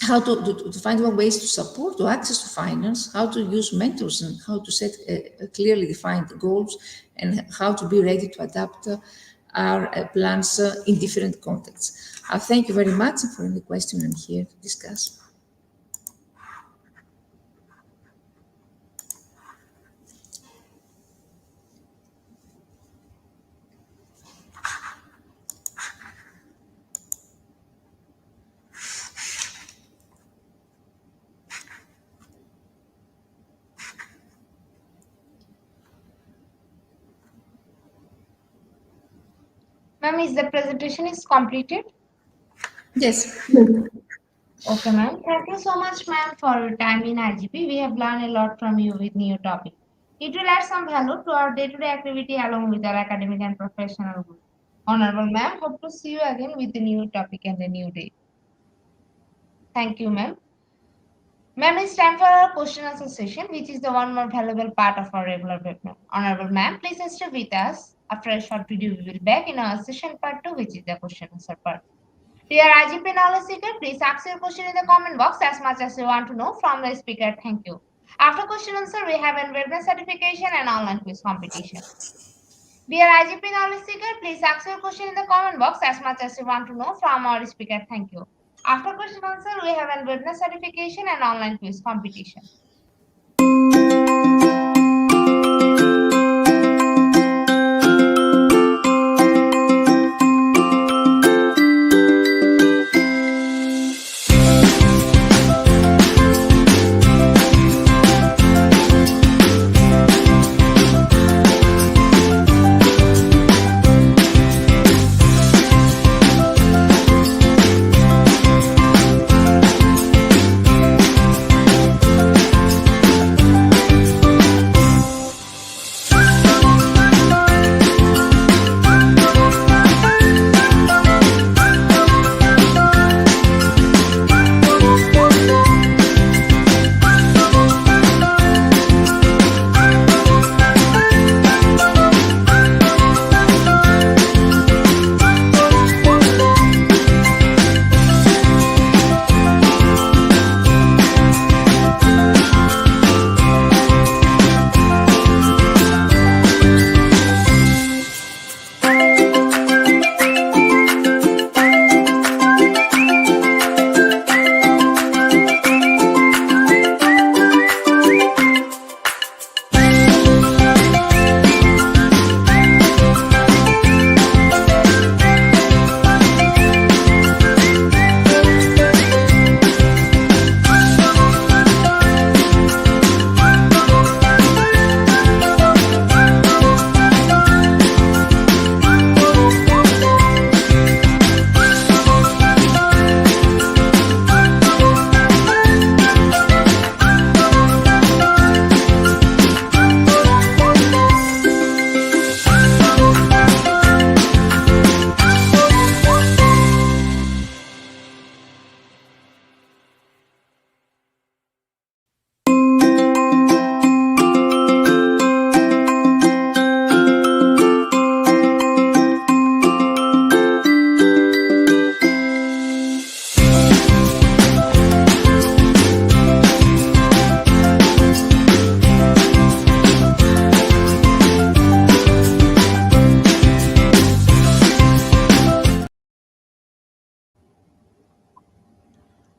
how to find more ways to support, to access to finance, how to use mentors, and how to set clearly defined goals, and how to be ready to adapt our plans in different contexts. Thank you very much, and for any question, I'm here to discuss. Ma'am, is the presentation is completed? Yes. Okay, ma'am. Thank you so much, ma'am, for your time in IGP. We have learned a lot from you with new topic. It will add some value to our day-to-day activity along with our academic and professional growth. Honorable ma'am, hope to see you again with the new topic and the new day. Thank you, ma'am. Ma'am, it's time for our question answer session, which is the one more valuable part of our regular webinar. Honorable ma'am, please stay with us. After a short video, we will be back in our session part 2, which is the question answer part. Dear IGP knowledge seeker, please ask your question in the comment box as much as you want to know from the speaker. Thank you. After question answer, we have a webinar certification and online quiz competition. Dear IGP knowledge seeker, please ask your question in the comment box as much as you want to know from our speaker. Thank you. After question answer, we have a witness certification and online quiz competition.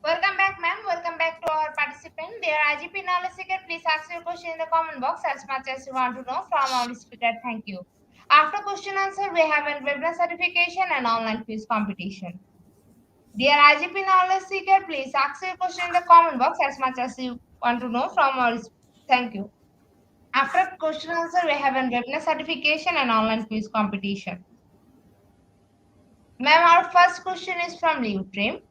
Welcome back, ma'am. Welcome back to our participant. Dear IGP knowledge seeker, please ask your question in the comment box as much as you want to know from our speaker. Thank you. After question answer, we have a webinar certification and online quiz competition. Dear IGP knowledge seeker, please ask your question in the comment box as much as you want to know from our. Thank you. After question answer, we have a webinar certification and online quiz competition. Ma'am, our first question is from Liutrim.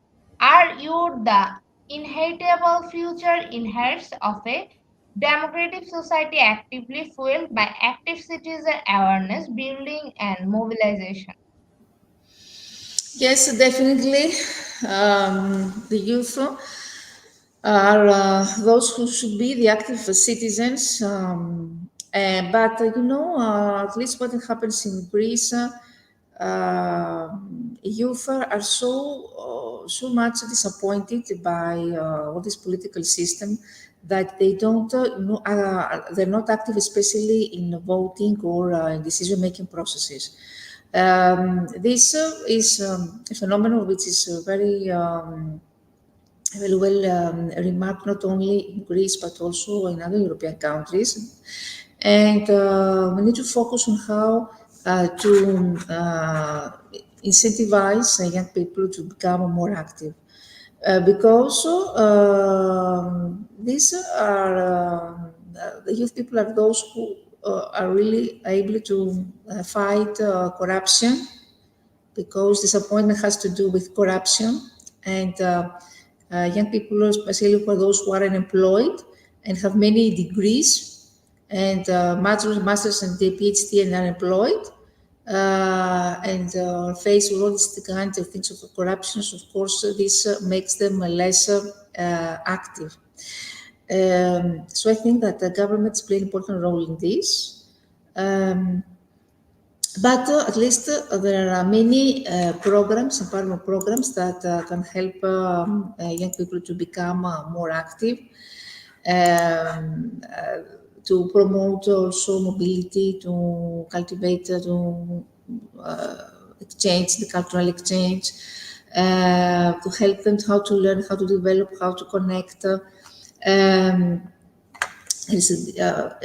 Are you the inheritable future inherits of a democratic society actively fueled by active citizen awareness, building, and mobilization? Yes, definitely. The youth are those who should be the active citizens. But at least what happens in Greece, youth are so much disappointed by all this political system that they don't they're not active, especially in voting or in decision-making processes. This is a phenomenon which is very well remarked not only in Greece but also in other European countries. And we need to focus on how to incentivize young people to become more active. Because these are the youth people are those who are really able to fight corruption, because disappointment has to do with corruption. And young people, especially for those who are unemployed and have many degrees and masters and PhD and unemployed, and faced with all these kind of things of corruption, of course, this makes them less active. So I think that the governments play an important role in this. But at least there are many programs and partner programs that can help young people to become more active. to promote also mobility, to cultivate, to exchange, the cultural exchange, to help them how to learn, how to develop, how to connect.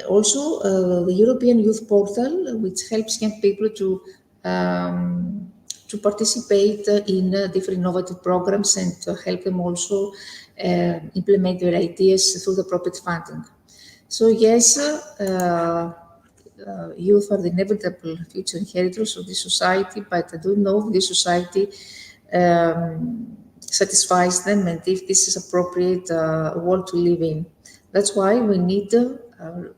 Also, the European Youth Portal, which helps young people to participate in different innovative programs and to help them also implement their ideas through the appropriate funding. So yes, youth are the inevitable future inheritors of this society, but I don't know if this society satisfies them and if this is appropriate world to live in. That's why we need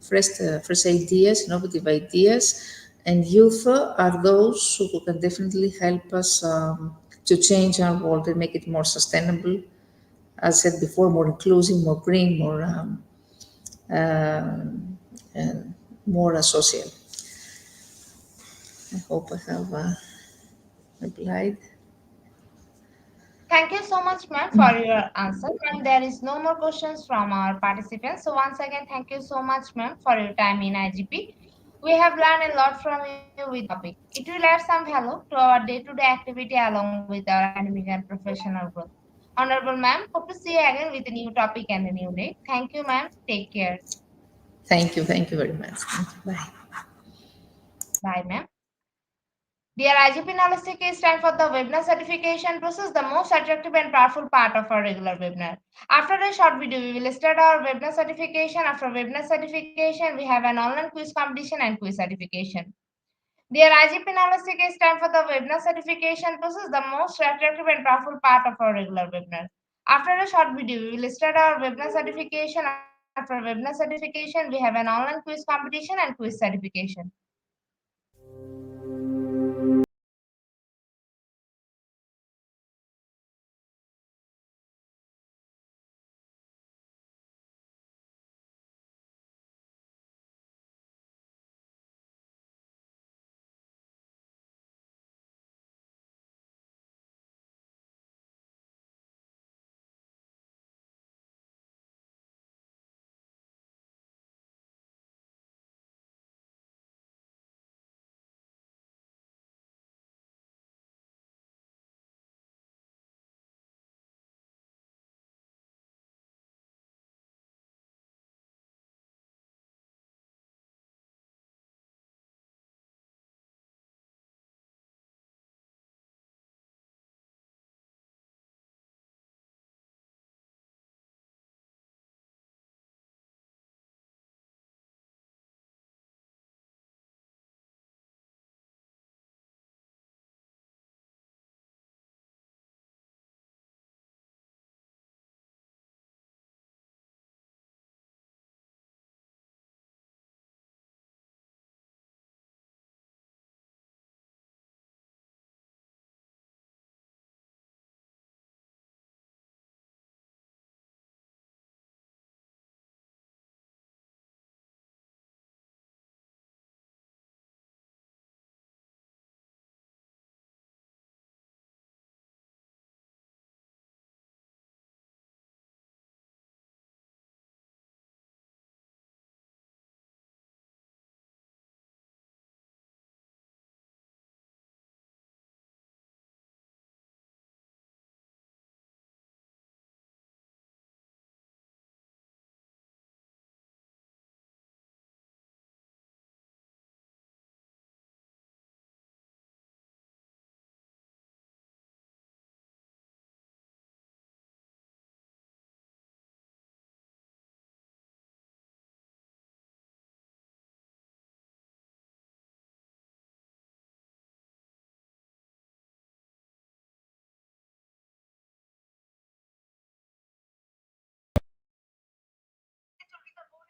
fresh ideas, innovative ideas, and youth are those who can definitely help us to change our world and make it more sustainable. As I said before, more inclusive, more green, more social. I hope I have replied. Thank you so much, ma'am, for your answer. And there is no more questions from our participants. So once again, thank you so much, ma'am, for your time in IGP. We have learned a lot from you with the topic. It will add some value to our day-to-day activity along with our academic and professional growth. Honorable ma'am, hope to see you again with a new topic and a new day. Thank you, ma'am. Take care. Thank you very much. Thank you. Bye. Bye, ma'am. Dear IGP Knowledge, it's time for the webinar certification process, the most attractive and powerful part of our regular webinar. After a short video, we will start our webinar certification. After webinar certification, we have an online quiz competition and quiz certification. Dear IGP Knowledge, it's time for the webinar certification process, the most attractive and powerful part of our regular webinar. After a short video, we will start our webinar certification. After webinar certification, we have an online quiz competition and quiz certification.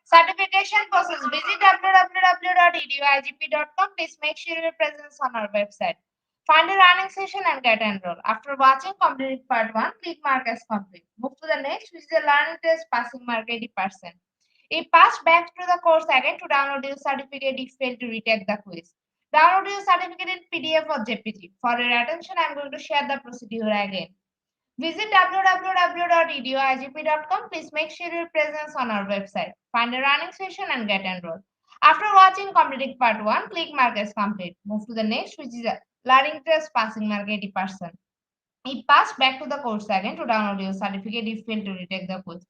Certification process. Visit www.eduigp.com. Please make sure your presence on our website. Find a running session and get enrolled. After watching complete part 1, click mark as complete. Move to the next, which is the learning test passing mark 80%. If passed, back to the course again to download your certificate if failed to retake the quiz. Download your certificate in PDF or JPG. For your attention, I am going to share the procedure again. Visit www.eduigp.com. Please make sure your presence on our website. Find a running session and get enrolled. After watching completing part 1, click mark as complete. Move to the next, which is a learning test passing mark 80%. If passed, back to the course again to download your certificate if failed to retake the course.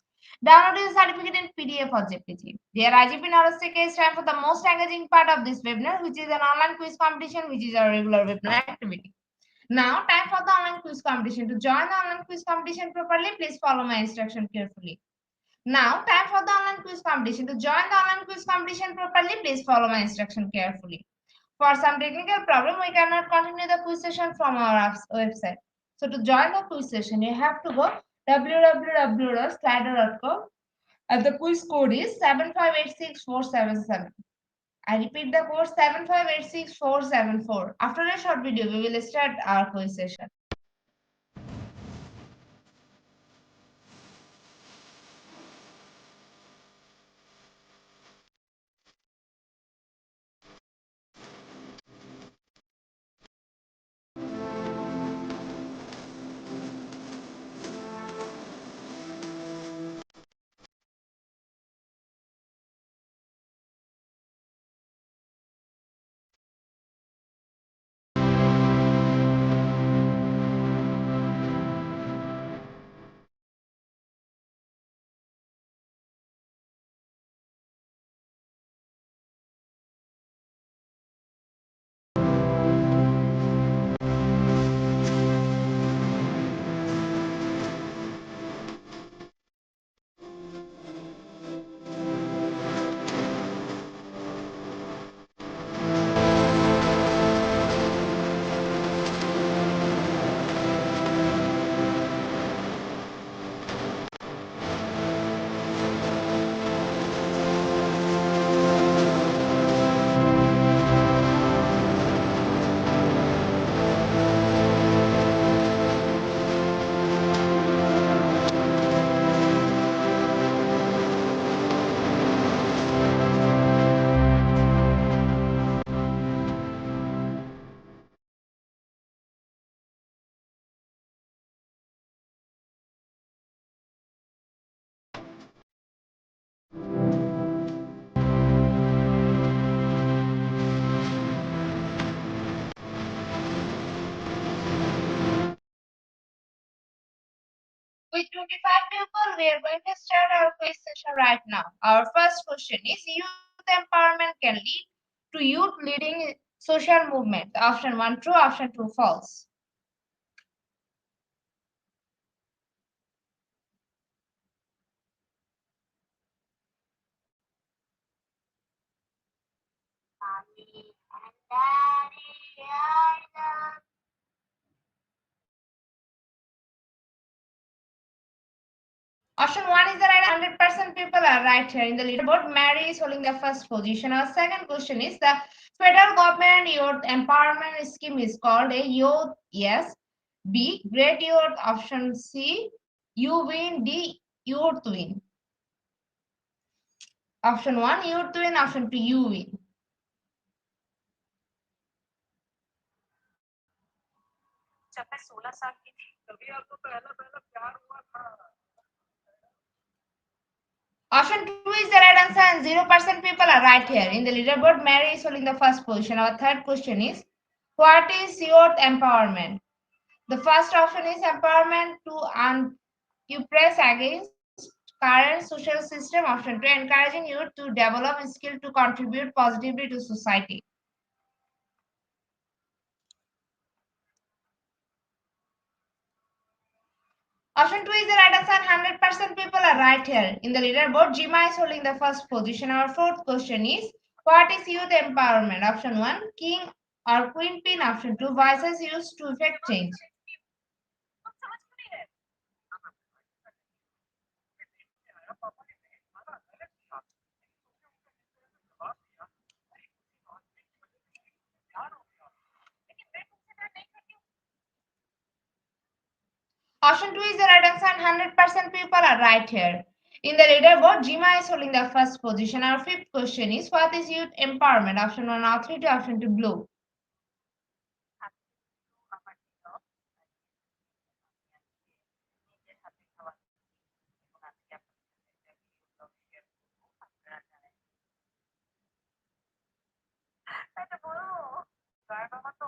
Download your certificate in PDF or JPG. Dear IGP Knowledge Seeker, it's time for the most engaging part of this webinar, which is an online quiz competition, which is our regular webinar activity. Now, time for the online quiz competition. To join the online quiz competition properly, please follow my instruction carefully. Now, time for the online quiz competition. To join the online quiz competition properly, please follow my instruction carefully. For some technical problem, we cannot continue the quiz session from our website. So to join the quiz session, you have to go www.slido.com and the quiz code is 7586477. I repeat the code 7586474. After a short video, we will start our quiz session. With 25 people, we are going to start our quiz session right now. Our first question is youth empowerment can lead to youth leading social movement. Option 1 true, option 2 false. Option 1 is the right. 100% people are right here in the leaderboard. Mary is holding the first position. Our second question is the federal government youth empowerment scheme is called a youth. Yes. B. Great youth. Option C. You win. D. Youth win. Option 1 youth win. Option 2 you win. जब मैं 16 साल की थी तभी आपको पहला पहला प्यार हुआ था। Option 2 is the right answer, and 0% people are right here. In the leaderboard, Mary is holding the first position. Our third question is what is youth empowerment? The first option is empowerment to you press against current social system. Option 2, encouraging youth to develop a skill to contribute positively to society. Option 2 is the right answer. 100% people are right here. In the leaderboard, Jima is holding the first position. Our fourth question is, what is youth empowerment? Option 1, king or queen pin. Option 2, voices used to effect change. Option 2 is the right answer, and 100% people are right here. In the leaderboard, Jima is holding the first position. Our fifth question is, what is youth empowerment? Option 1, authority. Option 2, blue.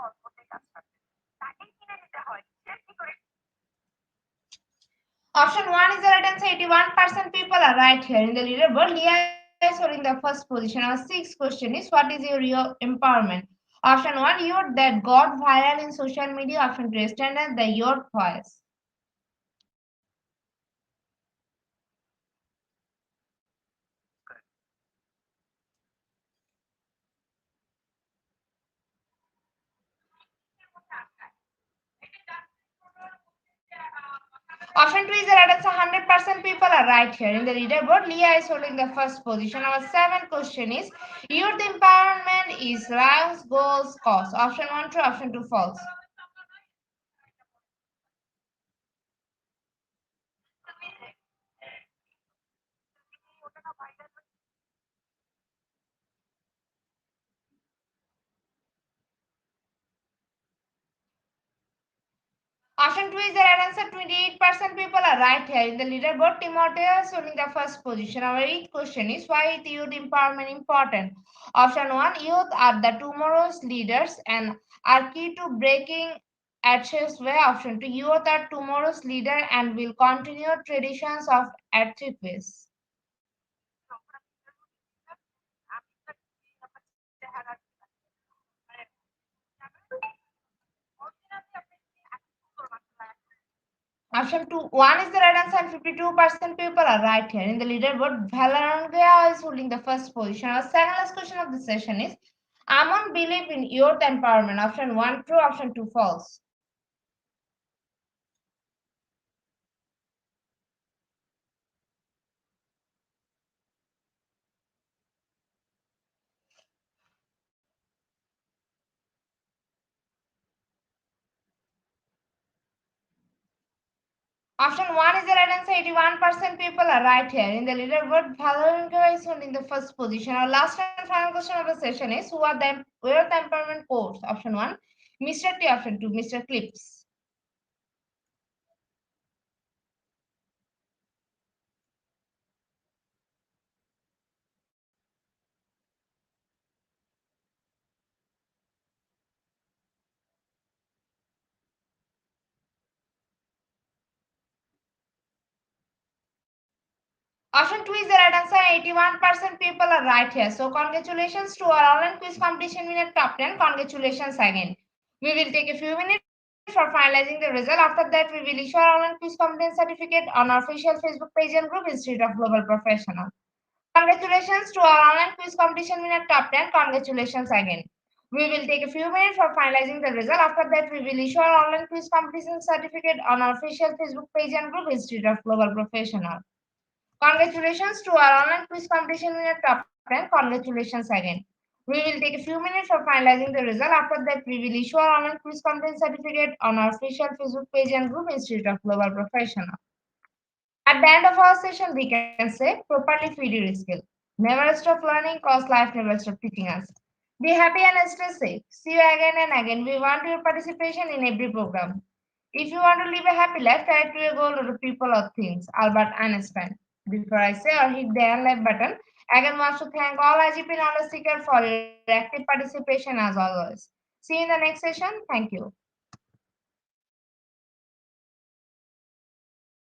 অদ্ভুতই কাজ করে তাকেই কিনে নিতে হয় সে কি করে Option 1 is the right answer. 81% people are right here. In the leaderboard, Leah is holding the first position. Our sixth question is, what is your real empowerment? Option 1, youth that got viral in social media. Option 2, standard the youth voice. Option 2 is the right answer. 100% people are right here. In the leaderboard, Leah is holding the first position. Our seventh question is, youth empowerment is lives, goals, cause. Option 1 true, option 2 false. ওটা না viral Option 2 is the right answer. 28% people are right here. In the leaderboard, Timotheo is holding the first position. Our eighth question is, why is youth empowerment important? Option 1, youth are the tomorrow's leaders and are key to breaking Archie's way. Option 2, youth are tomorrow's leader and will continue traditions of Archie ways. Option 2, 1 is the right answer and 52% people are right here. In the leaderboard, Valerangia is holding the first position. Our second last question of the session is, Amon believe in youth empowerment. Option 1 true, option 2 false. Option 1 is the right answer. 81% people are right here. In the leaderboard, Valerangia is holding the first position. Our last and final question of the session is, who are the youth empowerment coach? Option 1, Mr. T. Option 2, Mr. Clips. Option 2 is the right answer. 81% people are right here. So congratulations to our online quiz competition winner top 10. Congratulations again. We will take a few minutes for finalizing the result. After that, we will issue our online quiz competence certificate on our official Facebook page and group Institute of Global Professional. Congratulations to our online quiz competition winner top 10. Congratulations again. We will take a few minutes for finalizing the result. After that, we will issue our online quiz competition certificate on our official Facebook page and group Institute of Global Professional. Congratulations to our online quiz competition winner top 10. Congratulations again. We will take a few minutes for finalizing the result. After that, we will issue our online quiz competence certificate on our official Facebook page and group Institute of Global Professional. At the end of our session, we can say, properly feed your skill. Never stop learning, cause life never stop teaching us. Be happy and stay safe. See you again and again. We want your participation in every program. If you want to live a happy life, try to a goal or people or things. Albert Einstein. Before I say or hit the end like button, again wants to thank all IGP knowledge seekers for your active participation as always. See you in the next session. Thank you.